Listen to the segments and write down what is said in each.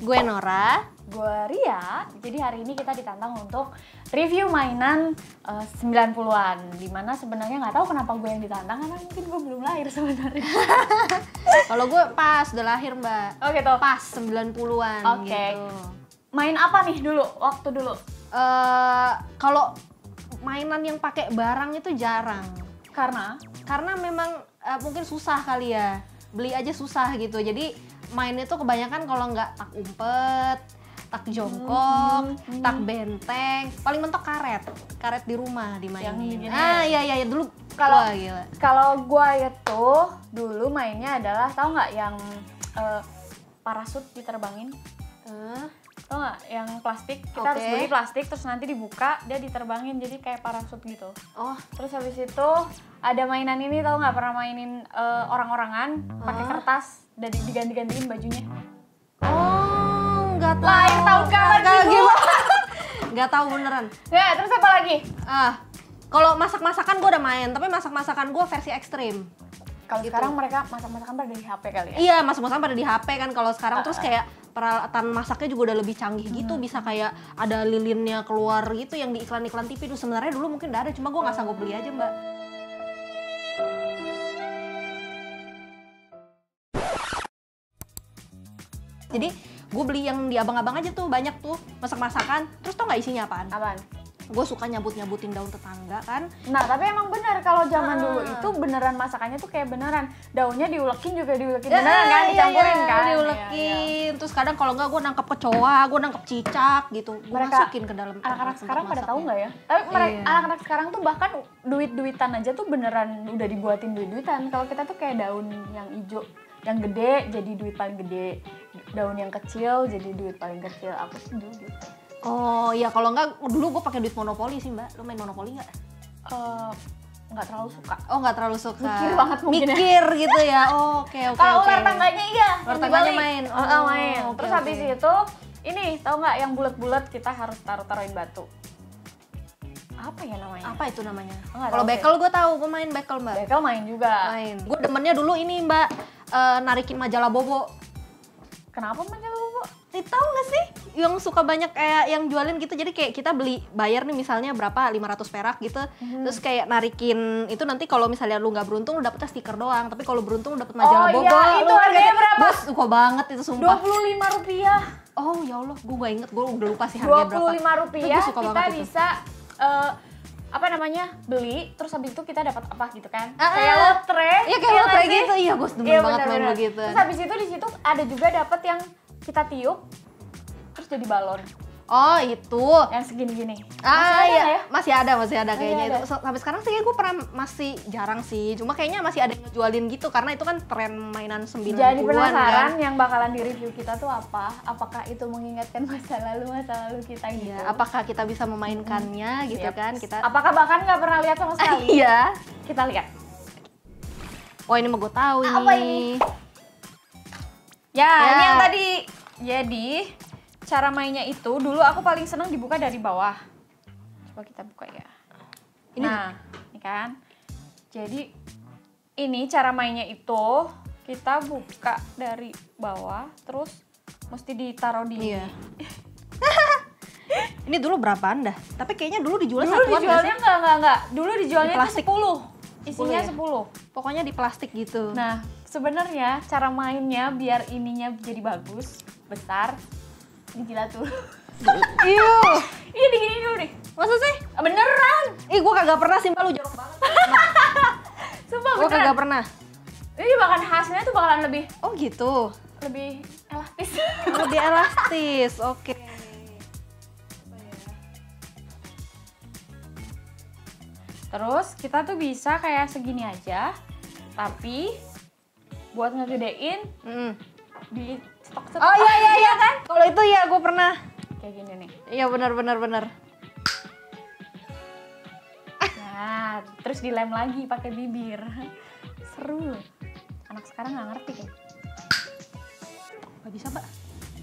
Gue Nora. Gue Ria. Jadi hari ini kita ditantang untuk review mainan 90-an. Dimana sebenarnya nggak tahu kenapa gue yang ditantang, karena mungkin gue belum lahir sebenarnya. Kalau gue pas udah lahir, Mbak. Oh gitu. Pas 90-an Oke. gitu. Main apa nih dulu? Waktu dulu? Kalau mainan yang pakai barang itu jarang. Karena memang mungkin susah kali ya. Beli aja susah gitu. Jadi main itu kebanyakan kalau nggak tak umpet, tak jongkok, tak benteng, paling mentok karet di rumah dimainin. Iya dulu. Kalau gue itu dulu mainnya adalah, tahu nggak yang parasut diterbangin? Tahu nggak yang plastik? Kita harus beli plastik terus nanti dibuka dia diterbangin jadi kayak parasut gitu. Oh. Terus habis itu ada mainan ini, tahu nggak, pernah mainin orang-orangan pakai kertas dan diganti-gantiin bajunya. Oh, nggak tahu. Lahir tahun kapan sih? Nggak tahu beneran. Ya, terus apa lagi? Kalau masak-masakan gue udah main, tapi masak-masakan gue versi ekstrim. Kalau gitu. Sekarang mereka masak-masakan pada di HP kali ya? Iya, masak-masakan pada di HP kan kalau sekarang. Terus kayak peralatan masaknya juga udah lebih canggih gitu, bisa kayak ada lilinnya keluar gitu yang di iklan-iklan TV tuh. Sebenarnya dulu mungkin udah ada, cuma gue nggak sanggup beli aja, Mbak. Jadi gue beli yang di abang-abang aja tuh, banyak tuh masak-masakan. Terus tau nggak isinya apaan? Apaan? Gue suka nyabut-nyabutin daun tetangga kan. Nah, tapi emang benar kalau zaman dulu itu beneran masakannya tuh kayak beneran. Daunnya diulekin juga diulekin beneran kan, dicampurin kan. Diulekin. Terus kadang kalau nggak gue nangkep kecoa, gue nangkep cicak gitu. Gue masukin ke dalam. Anak-anak sekarang pada tahu nggak ya? Tapi anak-anak sekarang tuh bahkan duit-duitan aja tuh beneran udah dibuatin duit-duitan. Kalau kita tuh kayak daun yang hijau, yang gede jadi duit paling gede. Daun yang kecil jadi duit paling kecil. Aku sih dulu gitu. Oh iya, kalau nggak dulu gue pakai duit monopoli sih, Mbak. Lo main monopoli nggak? Nggak terlalu suka. Oh, nggak terlalu suka. Mikir banget mungkin. Mikir gitu ya. Oh, oke. Kalau ular tangganya iya. Ular tangganya main. Main. Terus habis itu ini tahu nggak yang bulat-bulat kita harus taruhin batu. Apa ya namanya? Apa itu namanya? Kalau bekel gue tahu, gue main bekel, Mbak. Bekel main juga. Main. Gue demennya dulu ini, Mbak, narikin majalah Bobo. Kenapa majalah Bobo? Tahu nggak sih? Yang suka banyak kayak yang jualin gitu. Jadi kayak kita bayar nih misalnya berapa, 500 perak gitu. Terus kayak narikin itu, nanti kalau misalnya lu nggak beruntung lu dapetnya stiker doang. Tapi kalau beruntung lu dapet majalah Bobo. Iya, itu harganya berapa? Suka banget itu, sumpah. Rp25. Oh ya Allah, gue nggak inget, gue udah lupa sih harganya berapa. Rp25 kita itu. bisa beli, terus habis itu kita dapat apa gitu kan? Kayak lotre. Iya, kayak lotre gitu. Iya, gue demen banget main begitu. Terus habis itu di situ ada juga dapat yang kita tiup terus jadi balon. Oh, itu yang segini-gini. Masih ada kayaknya itu. Sampai sekarang sih gue masih jarang sih. Cuma kayaknya masih ada yang ngejualin gitu karena itu kan tren mainan 90-an. Jadi penasaran yang bakalan di-review kita tuh apa? Apakah itu mengingatkan masa lalu kita gitu? Iya, apakah kita bisa memainkannya gitu kan? Apakah bahkan nggak pernah lihat sama sekali? Iya. Kita lihat. Oh, ini mah gue tahu ini. Apa ini? Ya, ini yang tadi. Jadi cara mainnya itu dulu aku paling seneng dibuka dari bawah. Coba kita buka ya. Ini kan. Jadi ini cara mainnya itu kita buka dari bawah, terus mesti ditaruh di. Iya. Ini dulu berapaan dah? Tapi kayaknya dulu dijual dulu satuan dijualnya enggak. Dulu dijualnya di plastik. 10. Isinya 10. Pokoknya di plastik gitu. Nah, sebenarnya cara mainnya biar ininya jadi bagus, besar, dijilat dulu. Iya, digini dulu nih. Masa sih? Beneran? Gue kagak pernah sih, Mbak, lu jorok banget. Sumpah Gue kagak pernah. Ini bahkan hasilnya tuh bakalan lebih. Oh gitu. Lebih elastis. Lebih elastis, oke. Terus kita tuh bisa kayak segini aja, tapi buat ngegedein di stok-stok. Oh iya kan? Kalau itu ya gue pernah. Kayak gini nih. Iya benar. Nah, terus dilem lagi pakai bibir. Seru. Anak sekarang nggak ngerti kan? Gak bisa, Mbak.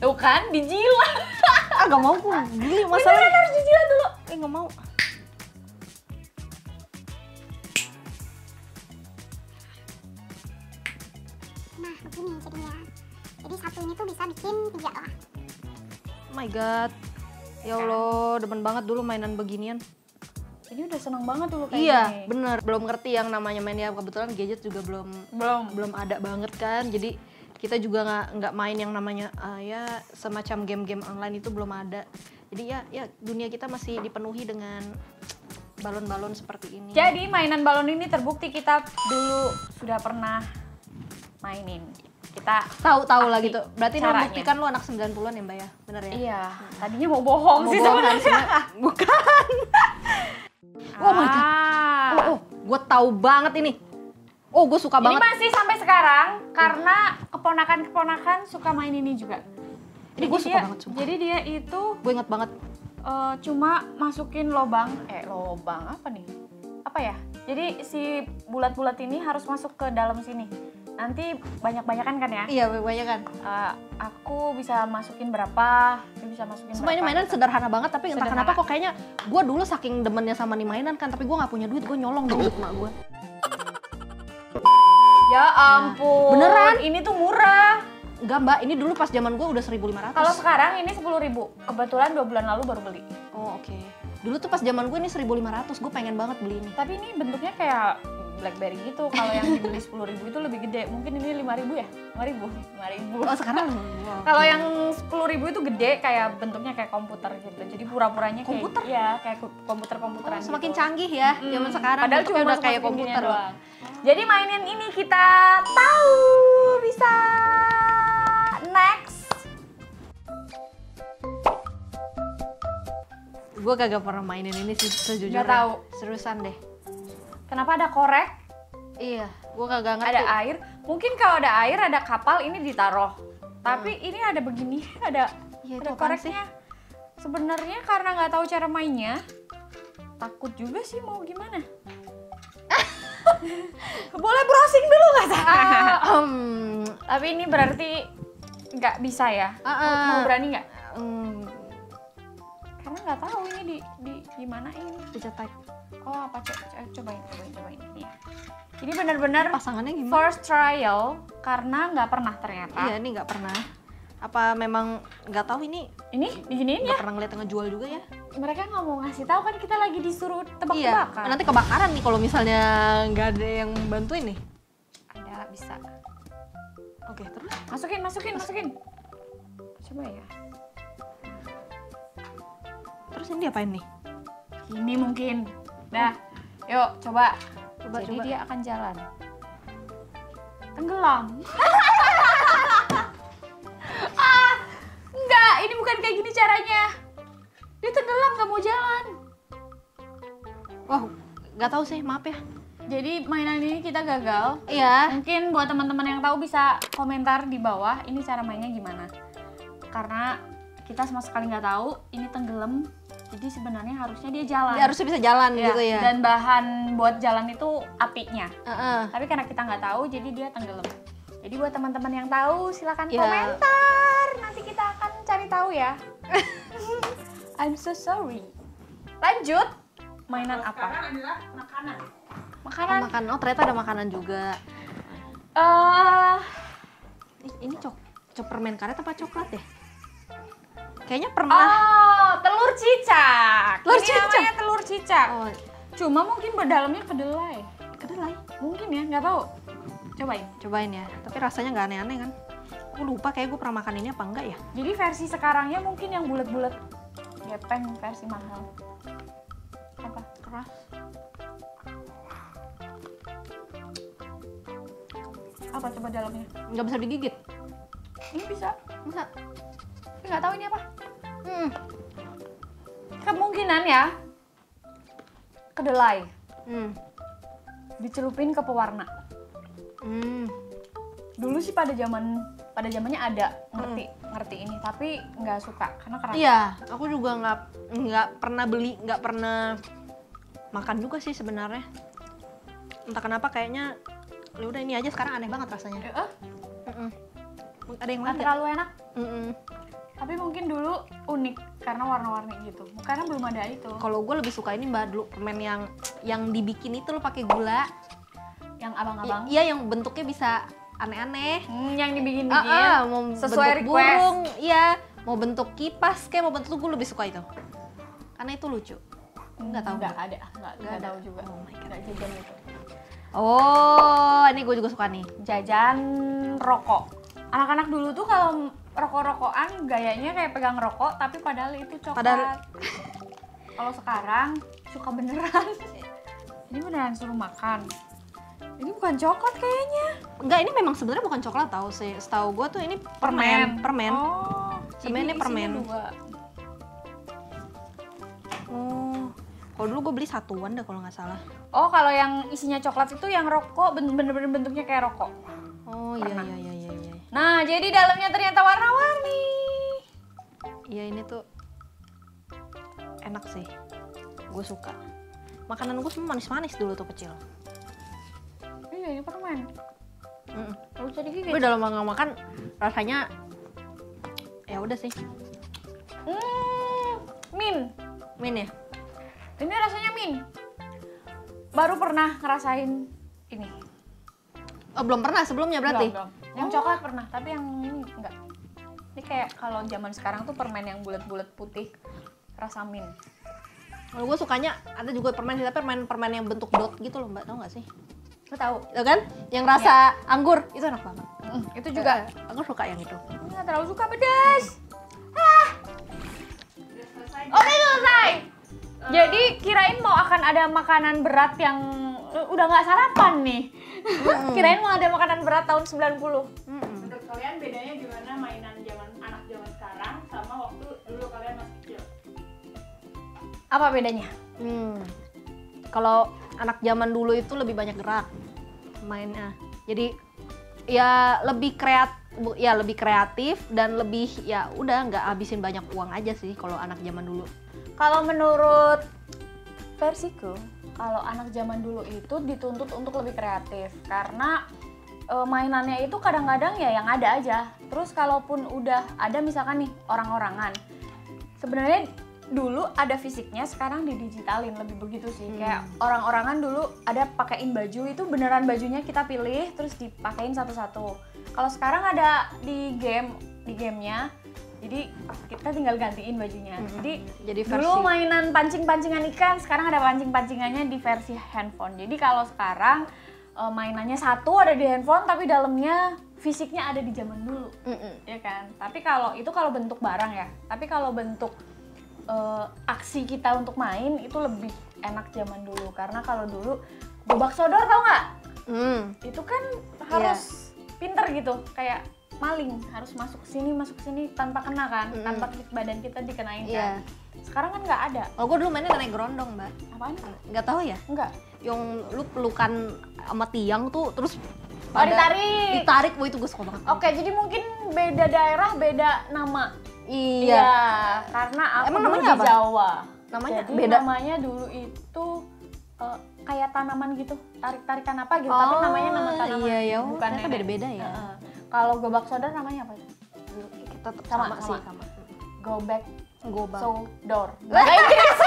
Tuh kan, dijilat. Gak mau gue geli masalahnya. Harus dijilat dulu. Gak mau. Nah, begini jadinya. Jadi satu ini tuh bisa bikin 3 lah. my god. Ya Allah, demen banget dulu mainan beginian. Ini udah seneng banget dulu kayak Iya, gini. bener. Belum ngerti yang namanya main ya. Kebetulan gadget juga belum ada banget kan. Jadi kita juga nggak main yang namanya ya semacam game-game online itu belum ada. Jadi ya dunia kita masih dipenuhi dengan balon-balon seperti ini. Jadi mainan balon ini terbukti kita dulu sudah pernah mainin. Kita Tahu lah gitu. Berarti caranya. membuktikan lu anak 90-an ya, Mbak ya? Bener ya? Iya, tadinya mau bohong Mau sih bohong kan, sebenarnya. Bukan. Oh my god. Oh, gue tahu banget ini. Oh, gue suka Ini banget. masih sampai sekarang karena keponakan-keponakan suka main ini juga. Ini gue suka banget sumpah. Jadi dia itu Gue inget banget. cuma masukin lobang apa nih? Apa ya? Jadi si bulat-bulat ini harus masuk ke dalam sini. Nanti banyak-banyakan kan ya? Iya, banyak kan. Aku bisa masukin berapa? Dia bisa masukin Semua ini berapa? mainan sederhana banget, tapi entah Sederhana. kenapa kok kayaknya gue dulu saking demennya sama nih mainan kan, tapi gue nggak punya duit, gue nyolong duit mak gue. Ya ampun. Beneran? Ini tuh murah. Enggak Mbak, ini dulu pas zaman gue udah 1.500. Kalau sekarang ini 10.000. Kebetulan 2 bulan lalu baru beli. Oh oke. Dulu tuh pas zaman gue ini 1.500, gue pengen banget beli ini. Tapi ini bentuknya kayak BlackBerry gitu. Kalau yang dibeli 10.000 itu lebih gede. Mungkin ini 5.000 ya? 5.000. Oh sekarang? Wow. Kalau yang 10.000 itu gede, kayak bentuknya kayak komputer gitu. Jadi pura-puranya kayak Komputer? Iya, kayak komputer-komputeran Semakin gitu. canggih ya, zaman sekarang. Padahal bentuknya cuma udah kayak masukin komputer ginian loh. doang. Jadi mainan ini kita tahu bisa next. Gue kagak pernah mainin ini sih sejujurnya. Nggak tahu. Seriusan deh. Kenapa ada korek? Iya, gue kagak ngerti. Ada air. Mungkin kalau ada air, ada kapal ini ditaruh. Tapi ini ada begini, ada Iya, itu ada apaan sih? koreknya. Sebenarnya karena nggak tahu cara mainnya, takut juga sih mau gimana. Boleh browsing dulu nggak? Tapi ini berarti nggak bisa ya? Mau berani nggak? Karena nggak tahu ini di gimanain. Dicetak. Oh apa? Cobain. Nih. Ini benar-benar Pasangannya gimana? first trial karena nggak pernah ternyata. Iya, ini nggak pernah. Apa memang nggak tahu ini? Ini diginiin ya? Nggak pernah ngeliat yang ngejual juga ya? Mereka nggak mau ngasih tahu kan kita lagi disuruh Iya, tebak-tebakan. nanti kebakaran nih kalau misalnya nggak ada yang bantuin nih. Ada bisa. Oke, terus? Masukin. Coba ya. Terus ini diapain nih? Ini mungkin. Dah, yuk coba. Jadi Coba. dia akan jalan. Tenggelam. Enggak, ini bukan kayak gini caranya. Dia tenggelam nggak mau jalan. Wah, nggak tahu sih, maaf ya. Jadi mainan ini kita gagal. Iya. Mungkin buat teman-teman yang tahu bisa komentar di bawah ini cara mainnya gimana. Karena kita sama sekali nggak tahu ini tenggelam. Jadi sebenarnya harusnya dia jalan. Dia harusnya bisa jalan Iya, gitu ya. Dan bahan buat jalan itu apinya. Heeh. Tapi karena kita nggak tahu jadi dia tenggelam. Jadi buat teman-teman yang tahu silakan Iya. komentar. Nanti kita akan cari tahu ya. I'm so sorry. Lanjut. Mainan apa? Sekarang adalah makanan. Makanan. Makan. Oh, ternyata ada makanan juga. Ini permen karet apa coklat ya? Kayaknya pernah. Oh, telur cicak. Telur Ini cicak? namanya telur cicak. Oh, Cuma mungkin berdalamnya kedelai. kedelai. Mungkin ya, nggak tahu. Cobain. Cobain ya. Tapi rasanya nggak aneh-aneh kan? Gue lupa kayak gue pernah makan ini apa enggak ya? Jadi versi sekarangnya mungkin yang bulat-bulat. Gepeng versi mahal. Apa? Keras. Apa coba dalamnya? Nggak bisa digigit. Ini bisa. Bisa. Tapi nggak tahu ini apa. Hmm. Kemungkinan ya. Kedelai. Hmm. Dicelupin ke pewarna. Hmm. Dulu sih pada zamannya ada ngerti ini, tapi nggak suka karena keras. Iya, aku juga nggak pernah beli, nggak pernah makan juga sih sebenarnya. Entah kenapa kayaknya, ya udah ini aja sekarang aneh banget rasanya. Mm-mm. Ada yang Nggak lain nggak? terlalu enak. Mm-mm. Tapi mungkin dulu unik karena warna-warni gitu. Karena belum ada itu. Kalau gue lebih suka ini Mbak, dulu permen yang dibikin itu lo pakai gula. Yang abang-abang. Iya, yang bentuknya bisa aneh-aneh. Yang dibikin Mau sesuai bentuk request. burung, iya, mau bentuk kipas kayak mau bentuk, gue lebih suka itu. Karena itu lucu. Nggak tahu. Nggak tahu juga. Oh my God. Nggak jajan itu. Oh, ini gue juga suka nih. Jajan rokok. Anak-anak dulu tuh kalau rokok-rokokan gayanya kayak pegang rokok, tapi padahal itu coklat. Kalau sekarang suka beneran. Ini beneran suruh makan. Ini bukan coklat kayaknya. Enggak, ini memang sebenarnya bukan coklat tau sih. Setahu gue tuh ini permen. Oh, Sebenarnya ini permen. Dua. Oh, kalau dulu gue beli satuan deh kalau nggak salah. Oh, kalau yang isinya coklat itu yang rokok bener-bener bentuknya kayak rokok. Oh iya. Nah, jadi dalamnya ternyata warna-warni. Iya, ini tuh enak sih. Gue suka. Makanan gue semua manis-manis dulu tuh kecil. Iya, ini permen. Lalu jadi gigit. Gue dalam makan rasanya ya udah sih. Min ya. Ini rasanya min. Baru pernah ngerasain ini. Oh, belum pernah sebelumnya berarti? Belum. Yang coklat pernah, tapi yang ini enggak. Ini kayak kalau zaman sekarang tuh permen yang bulat-bulat putih rasa min. Kalau gue sukanya ada juga permen sih, tapi permen yang bentuk dot gitu loh, Mbak, tau nggak sih? Lo tahu? Itu kan? Yang rasa anggur itu enak banget. Itu juga. Aku suka yang itu. Nggak terlalu suka pedas. Oke, selesai. Jadi kirain mau akan ada makanan berat yang udah nggak sarapan nih. Kirain mau ada makanan berat tahun 90. Menurut kalian bedanya gimana mainan anak zaman sekarang sama waktu dulu kalian masih kecil? Apa bedanya? Kalau anak zaman dulu itu lebih banyak gerak mainnya. Jadi ya lebih kreatif dan lebih ya udah nggak habisin banyak uang aja sih kalau anak zaman dulu. Kalau menurut versiku, kalau anak zaman dulu itu dituntut untuk lebih kreatif karena mainannya itu kadang-kadang ya yang ada aja. Terus kalaupun udah ada misalkan nih orang-orangan, sebenarnya dulu ada fisiknya, sekarang didigitalin, lebih begitu sih. Kayak orang-orangan dulu ada pakein baju, itu beneran bajunya kita pilih terus dipakein satu-satu. Kalau sekarang ada di gamenya, jadi kita tinggal gantiin bajunya. Jadi dulu mainan pancing-pancingan ikan, sekarang ada pancing-pancingannya di versi handphone. Jadi kalau sekarang mainannya satu ada di handphone, tapi dalamnya fisiknya ada di zaman dulu, ya kan? Tapi kalau itu kalau bentuk barang ya. Tapi kalau bentuk aksi kita untuk main itu lebih enak zaman dulu. Karena kalau dulu gobak sodor tau nggak? Itu kan harus pinter gitu, kayak maling harus masuk ke sini tanpa kena kan, tanpa badan kita dikenain kan. Sekarang kan nggak ada. Oh, gue dulu mainnya naik gerondong, Mbak. Apaan? Nggak tahu ya? Enggak. Yang lu pelukan sama tiang tuh terus ditarik, wah itu gue suka banget. Oke, jadi mungkin beda daerah, beda nama. Iya. Karena aku Emang dulu namanya di apa? Jawa. Namanya jadi beda. Namanya dulu itu kayak tanaman gitu, tarik-tarikan apa gitu, tapi namanya nama tanaman. Iya, bukan ternyata beda-beda ya. Kalau gobak sodor namanya apa? Kita tetap Sama. sih. Gobak Gobak. sodor. Bahasa Inggris.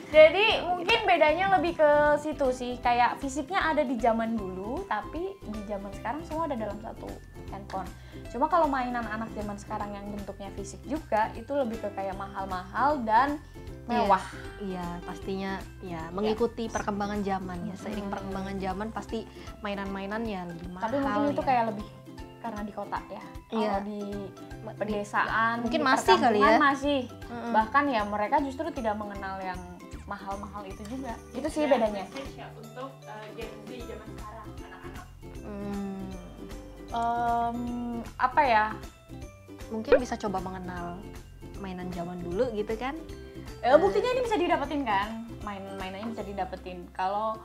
Jadi mungkin bedanya lebih ke situ sih, kayak fisiknya ada di zaman dulu, tapi di zaman sekarang semua ada dalam satu handphone. Cuma kalau mainan anak zaman sekarang yang bentuknya fisik juga, itu lebih ke kayak mahal-mahal dan mewah. Iya, pastinya ya mengikuti perkembangan zaman ya. Seiring perkembangan zaman pasti mainan-mainan ya lebih mahal. Tapi mungkin itu kayak lebih karena di kota ya. Kalau di pedesaan, mungkin di masih kali ya. Masih. Bahkan ya mereka justru tidak mengenal yang mahal-mahal itu juga. Itu sih bedanya. Message ya untuk Gen Z zaman sekarang, anak-anak. Apa ya? Mungkin bisa coba mengenal mainan zaman dulu gitu kan. Buktinya ini bisa didapetin kan? Mainannya bisa didapetin. Kalau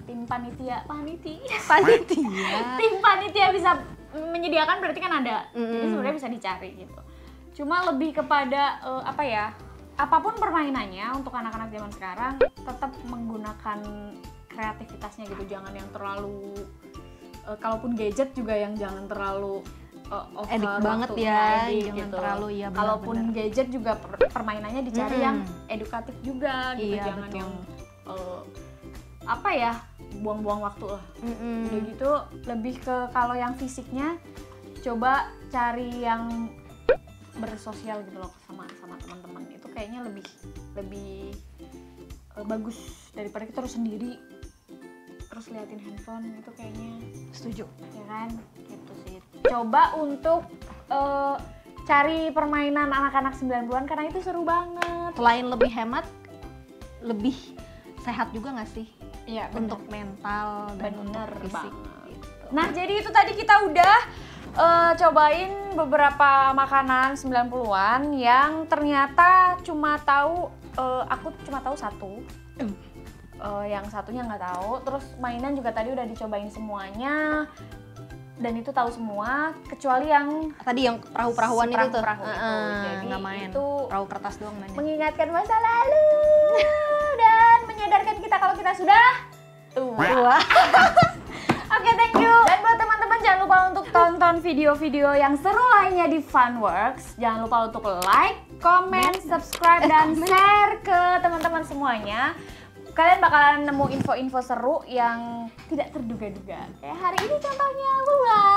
tim panitia tim panitia bisa menyediakan berarti kan ada. Jadi sebenarnya bisa dicari gitu. Cuma lebih kepada apa ya? Apapun permainannya untuk anak-anak zaman sekarang tetap menggunakan kreativitasnya gitu. Jangan yang terlalu kalaupun gadget juga yang jangan terlalu edik banget ya, jangan gitu. Terlalu ya. Kalaupun gadget juga permainannya dicari yang edukatif juga gitu, jangan betul. yang apa ya, buang-buang waktu lah. Udah gitu lebih ke kalau yang fisiknya coba cari yang bersosial gitu loh sama teman-teman. Itu kayaknya lebih bagus daripada kita harus sendiri terus liatin handphone. Itu kayaknya Setuju. ya kan, gitu sih. Coba untuk cari permainan anak-anak 90-an karena itu seru banget. Selain lebih hemat, lebih sehat juga nggak sih? Iya, Untuk mental dan bener untuk fisik. banget. Gitu. Nah, jadi itu tadi kita udah cobain beberapa makanan 90-an yang ternyata aku cuma tahu satu. Yang satunya nggak tahu. Terus mainan juga tadi udah dicobain semuanya. Dan itu tahu semua kecuali yang Tadi yang perahu-perahuan itu tuh. perahu itu. Jadi nggak main. itu Perahu kertas doang mainnya. mengingatkan masa lalu dan menyadarkan kita kalau kita sudah tua. Oke, thank you. Dan buat teman-teman jangan lupa untuk tonton video-video yang seru lainnya di Funworks. Jangan lupa untuk like, comment, subscribe, dan share ke teman-teman semuanya. Kalian bakalan nemu info-info seru yang tidak terduga-duga. Kayak hari ini contohnya. Bye-bye.